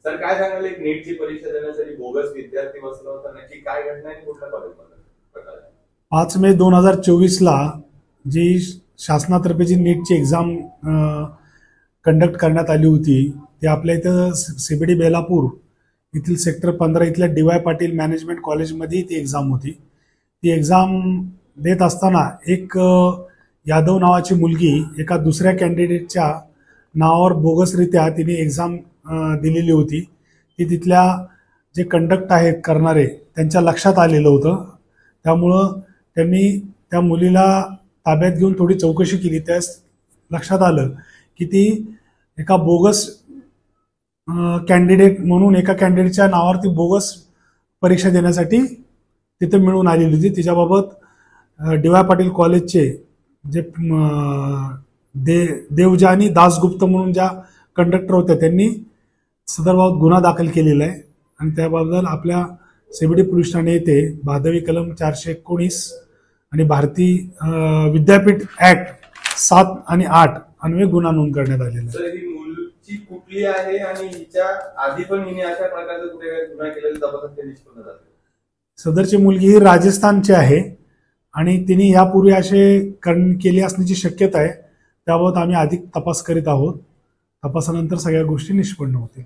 Sir काय सांगाल, एक नीटची परीक्षा देण्यासाठी बोगस विद्यार्थी बसला होता, नक्की काय घटना आहे, कुठल्या कॉलेजमध्ये प्रकार आहे? 5 मे 2024 जी शासनातर्फे जी नीटची एक्झाम कंडक्ट करण्यात आली होती ती आपल्या इथं सीबीडी बेलापूर येथील सेक्टर 15 इथल्या डी वाय पाटील मॅनेजमेंट कॉलेजमध्ये ती एक्झाम होती. ती एक्झाम देत असताना एक यादव नावाची मुलगी एका दुसऱ्या कॅन्डिडेटच्या नावावर बोगसरित्या तिने एक्झाम दिलेली होती. ती तिथल्या जे कंडक्ट आहेत करणारे त्यांच्या लक्षात आलेलं होतं. त्यामुळं त्यांनी त्या मुलीला ताब्यात घेऊन थोडी चौकशी केली. त्यास लक्षात आलं की ती एका बोगस कॅन्डिडेट म्हणून एका कॅन्डिडेटच्या नावावर ती बोगस परीक्षा देण्यासाठी तिथे मिळून आलेली होती. तिच्याबाबत डी वाय पाटील कॉलेजचे जे देवजानी दासगुप्त म्हणून ज्या कंडक्टर होत्या त्यांनी सदरबाबत गुन्हा दाखल केलेला आहे आणि त्याबद्दल आपल्या सीबीडी पोलीस ठाणे येथे भादवी कलम 419 आणि भारतीय विद्यापीठ ऍक्ट 7 आणि 8 अन्वये गुन्हा नोंद करण्यात आलेला आहे. सर ही मुलची कुठली आहे आणि हिच्या आधी पण हिने अशा प्रकारचा कुठे गुन्हा केलेला तपासात ते निष्पन्न झाले? सदरची मुलगी ही राजस्थानची आहे आणि तिने यापूर्वी असे केली असण्याची शक्यता आहे. त्याबाबत आम्ही अधिक तपास करीत आहोत. तपासानंतर सगळ्या गोष्टी निष्पन्न होतील.